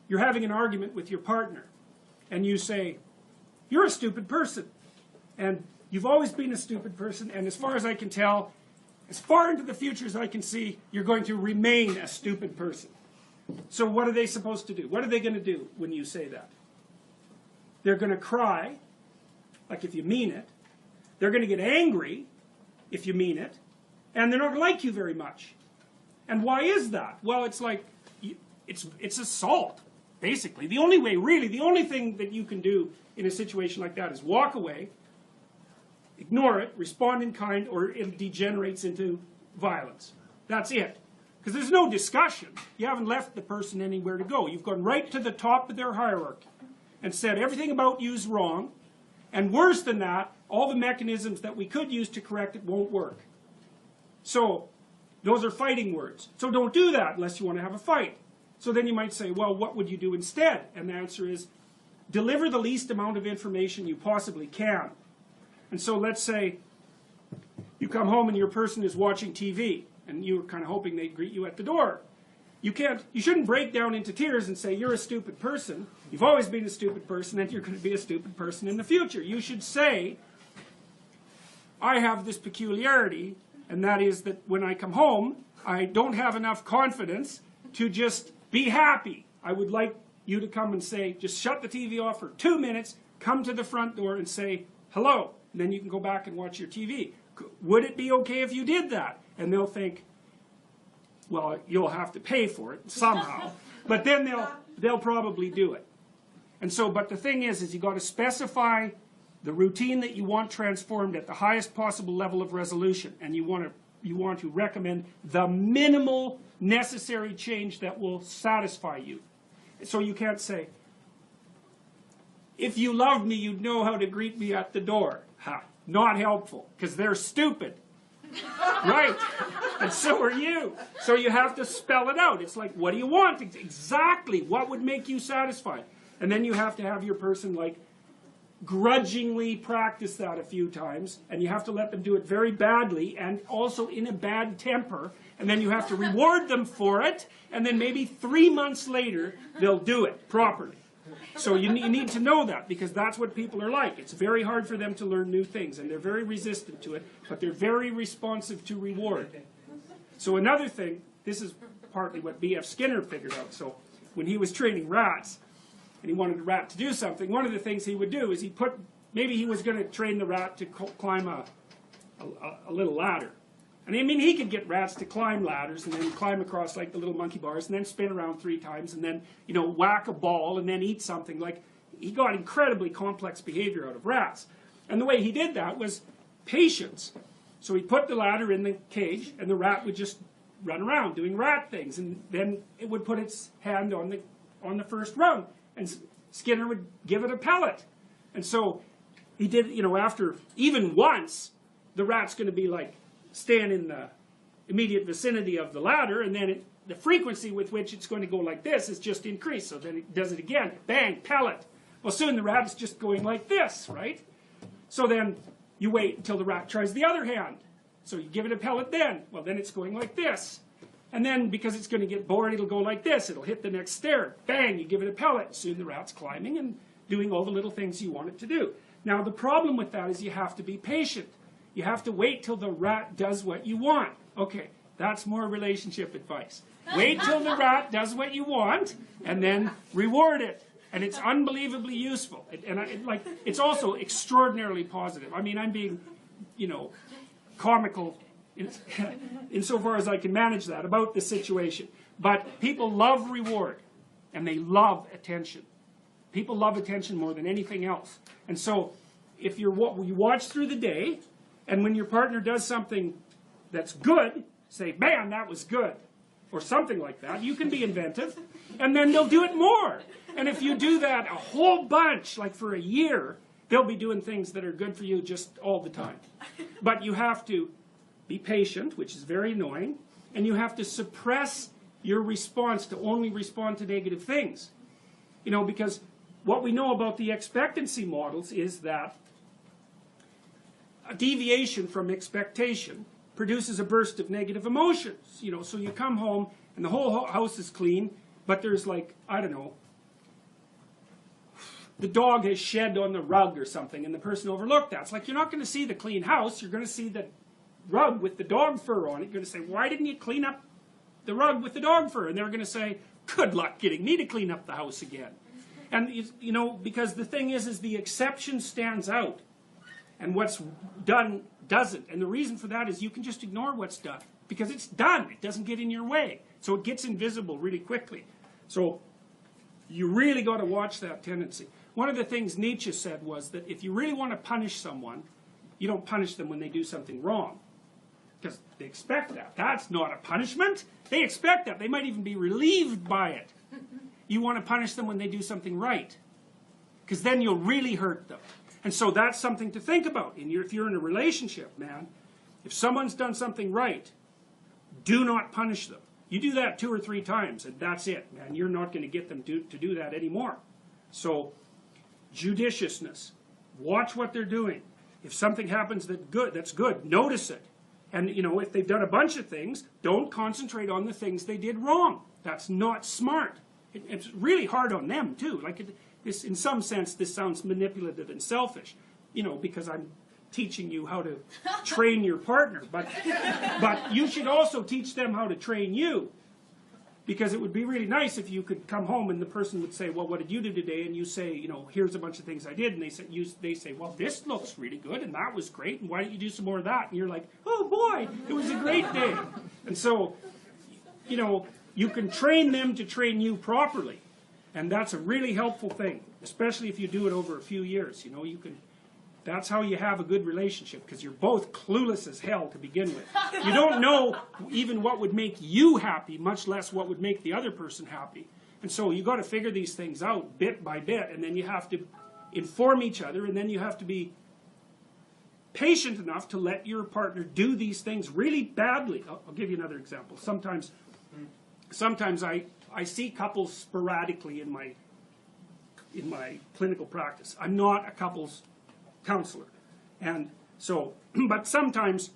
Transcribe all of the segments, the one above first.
you're having an argument with your partner, and you say, you're a stupid person, and you've always been a stupid person, and as far as I can tell, as far into the future as I can see, you're going to remain a stupid person. So what are they supposed to do? What are they going to do when you say that? They're going to cry, like if you mean it. They're going to get angry, if you mean it. And they're not going to like you very much. And why is that? Well, it's like, it's assault, basically. The only way, really, the only thing that you can do in a situation like that is walk away, ignore it, respond in kind, or it degenerates into violence. That's it. Because there's no discussion. You haven't left the person anywhere to go. You've gone right to the top of their hierarchy and said everything about you is wrong. And worse than that, all the mechanisms that we could use to correct it won't work. So those are fighting words. So don't do that unless you want to have a fight. So then you might say, well, what would you do instead? And the answer is, deliver the least amount of information you possibly can. And so let's say you come home and your person is watching TV, and you were kind of hoping they'd greet you at the door. You shouldn't break down into tears and say, you're a stupid person. You've always been a stupid person, and you're going to be a stupid person in the future. You should say, I have this peculiarity, and that is that when I come home, I don't have enough confidence to just be happy. I would like you to come and say, just shut the TV off for 2 minutes, come to the front door and say, hello. And then you can go back and watch your TV. Would it be okay if you did that? And they'll think, well, you'll have to pay for it somehow. But then they'll probably do it. And so, but the thing is you've got to specify the routine that you want transformed at the highest possible level of resolution. And you want to recommend the minimal necessary change that will satisfy you. So you can't say, if you loved me, you'd know how to greet me at the door. Ha, not helpful, because they're stupid. Right? And so are you. So you have to spell it out. It's like, what do you want? Exactly. What would make you satisfied? And then you have to have your person, like, grudgingly practice that a few times. And you have to let them do it very badly and also in a bad temper. And then you have to reward them for it. And then maybe 3 months later, they'll do it properly. So you need to know that, because that's what people are like. It's very hard for them to learn new things, and they're very resistant to it, but they're very responsive to reward. So another thing, this is partly what B.F. Skinner figured out. So when he was training rats, and he wanted a rat to do something, one of the things he would do is maybe he was going to train the rat to climb a little ladder. And I mean, he could get rats to climb ladders and then climb across like the little monkey bars and then spin around 3 times and then, you know, whack a ball and then eat something. Like, he got incredibly complex behavior out of rats. And the way he did that was patience. So he put the ladder in the cage and the rat would just run around doing rat things. And then it would put its hand on the first rung. And Skinner would give it a pellet. And so he did, you know, after even once, the rat's going to be like, stand in the immediate vicinity of the ladder, and then the frequency with which it's going to go like this is just increased. So then it does it again, bang, pellet. Well, soon the rat is just going like this, right? So then you wait until the rat tries the other hand. So you give it a pellet then. Well, then it's going like this. And then, because it's going to get bored, it'll go like this. It'll hit the next stair. Bang, you give it a pellet. Soon the rat's climbing and doing all the little things you want it to do. Now, the problem with that is you have to be patient. You have to wait till the rat does what you want. Okay, that's more relationship advice. Wait till the rat does what you want, and then reward it. And it's unbelievably useful. It's also extraordinarily positive. I mean, I'm being, you know, comical insofar as I can manage that about the situation. But people love reward, and they love attention. People love attention more than anything else. And so, if you watch through the day, and when your partner does something that's good, say, man, that was good. Or something like that. You can be inventive. And then they'll do it more. And if you do that a whole bunch, like for a year, they'll be doing things that are good for you just all the time. But you have to be patient, which is very annoying. And you have to suppress your response to only respond to negative things. You know, because what we know about the expectancy models is that a deviation from expectation produces a burst of negative emotions. You know, so you come home and the whole house is clean, but there's like, I don't know, the dog has shed on the rug or something, and the person overlooked that. It's like, you're not going to see the clean house, you're going to see the rug with the dog fur on it. You're going to say, why didn't you clean up the rug with the dog fur? And they're going to say, good luck getting me to clean up the house again. And, you know, because the thing is the exception stands out, and what's done doesn't. And the reason for that is you can just ignore what's done, because it's done. It doesn't get in your way. So it gets invisible really quickly. So you really got to watch that tendency. One of the things Nietzsche said was that if you really want to punish someone, you don't punish them when they do something wrong, because they expect that. That's not a punishment. They expect that. They might even be relieved by it. You want to punish them when they do something right, because then you'll really hurt them. And so that's something to think about. If you're in a relationship, man, if someone's done something right, do not punish them. You do that 2 or 3 times, and that's it, man. You're not going to get them to do that anymore. So, judiciousness. Watch what they're doing. If something happens that's good, notice it. And, you know, if they've done a bunch of things, don't concentrate on the things they did wrong. That's not smart. It's really hard on them, too. Like, in some sense, this sounds manipulative and selfish, you know, because I'm teaching you how to train your partner. But you should also teach them how to train you. Because it would be really nice if you could come home and the person would say, well, what did you do today? And you say, you know, here's a bunch of things I did. And they say, well, this looks really good, and that was great, and why don't you do some more of that? And you're like, oh boy, it was a great day. And so, you know, you can train them to train you properly. And that's a really helpful thing, especially if you do it over a few years. You know, that's how you have a good relationship, because you're both clueless as hell to begin with. You don't know even what would make you happy, much less what would make the other person happy. And so you got to figure these things out bit by bit, and then you have to inform each other, and then you have to be patient enough to let your partner do these things really badly. I'll give you another example. Sometimes I see couples sporadically in my clinical practice. I'm not a couples counselor. And so, but sometimes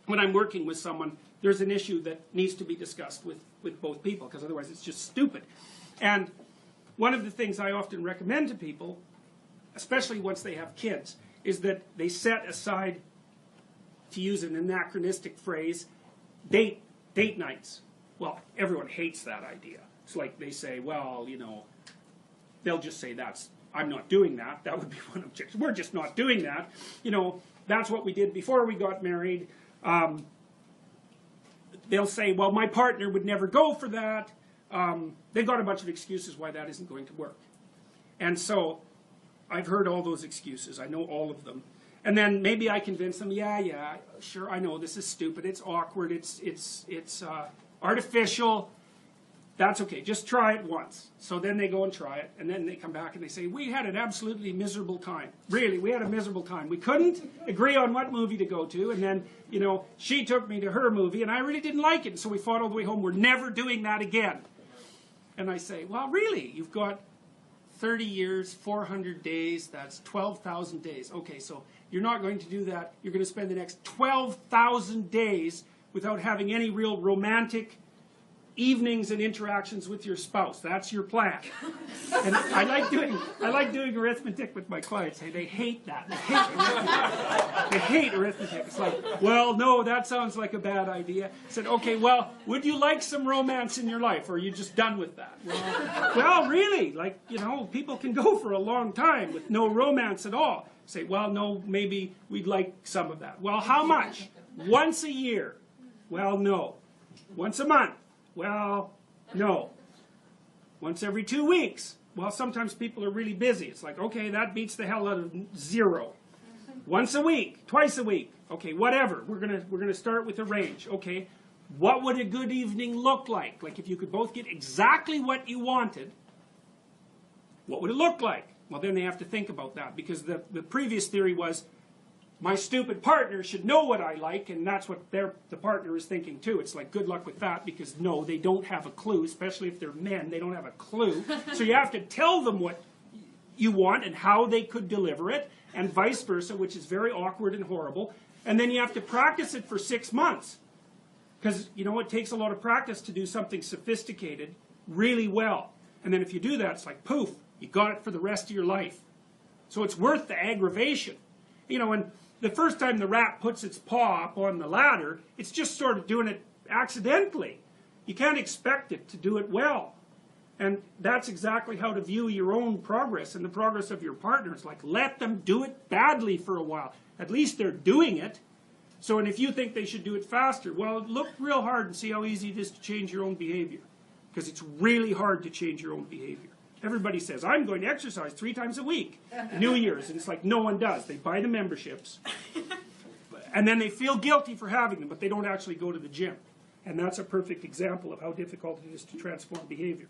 when I'm working with someone, there's an issue that needs to be discussed with both people, because otherwise it's just stupid. And one of the things I often recommend to people, especially once they have kids, is that they set aside, to use an anachronistic phrase, date nights. Well, everyone hates that idea. It's like they say, well, you know, they'll just say I'm not doing that. That would be one objection. We're just not doing that. You know, that's what we did before we got married. They'll say, well, my partner would never go for that. They've got a bunch of excuses why that isn't going to work. And so I've heard all those excuses. I know all of them. And then maybe I convince them, yeah, sure, I know this is stupid. It's awkward. It's artificial. That's okay, just try it once. So then they go and try it, and then they come back and they say, we had an absolutely miserable time. Really, we had a miserable time. We couldn't agree on what movie to go to, and then, you know, she took me to her movie, and I really didn't like it, and so we fought all the way home. We're never doing that again. And I say, well, really, you've got 30 years, 400 days, that's 12,000 days. Okay, so you're not going to do that. You're going to spend the next 12,000 days without having any real romantic evenings and interactions with your spouse. That's your plan. And I like doing arithmetic with my clients. Hey, they hate that. They hate arithmetic. It's like, well, no, that sounds like a bad idea. I said, okay, well, would you like some romance in your life, or are you just done with that? Well, really, like, you know, people can go for a long time with no romance at all. Say, well, no, maybe we'd like some of that. Well, how much? Once a year? Well, no. Once a month? Well, no. Once every 2 weeks? Well, sometimes people are really busy. It's like, okay, that beats the hell out of 0. Once a week, twice a week. Okay, whatever. We're gonna start with a range. Okay, what would a good evening look like? Like, if you could both get exactly what you wanted, what would it look like? Well, then they have to think about that, because the previous theory was, my stupid partner should know what I like, and that's what the partner is thinking too. It's like, good luck with that, because no, they don't have a clue, especially if they're men, they don't have a clue. So you have to tell them what you want and how they could deliver it, and vice versa, which is very awkward and horrible. And then you have to practice it for 6 months, because, you know, it takes a lot of practice to do something sophisticated really well. And then if you do that, it's like, poof, You got it for the rest of your life. So it's worth the aggravation. You know, and the first time the rat puts its paw up on the ladder, it's just sort of doing it accidentally. You can't expect it to do it well. And that's exactly how to view your own progress and the progress of your partner. It's like, let them do it badly for a while. At least they're doing it. So, and if you think they should do it faster, well, look real hard and see how easy it is to change your own behavior. Because it's really hard to change your own behavior. Everybody says, I'm going to exercise 3 times a week. New Year's. And it's like, no one does. They buy the memberships. And then they feel guilty for having them, but they don't actually go to the gym. And that's a perfect example of how difficult it is to transform behavior.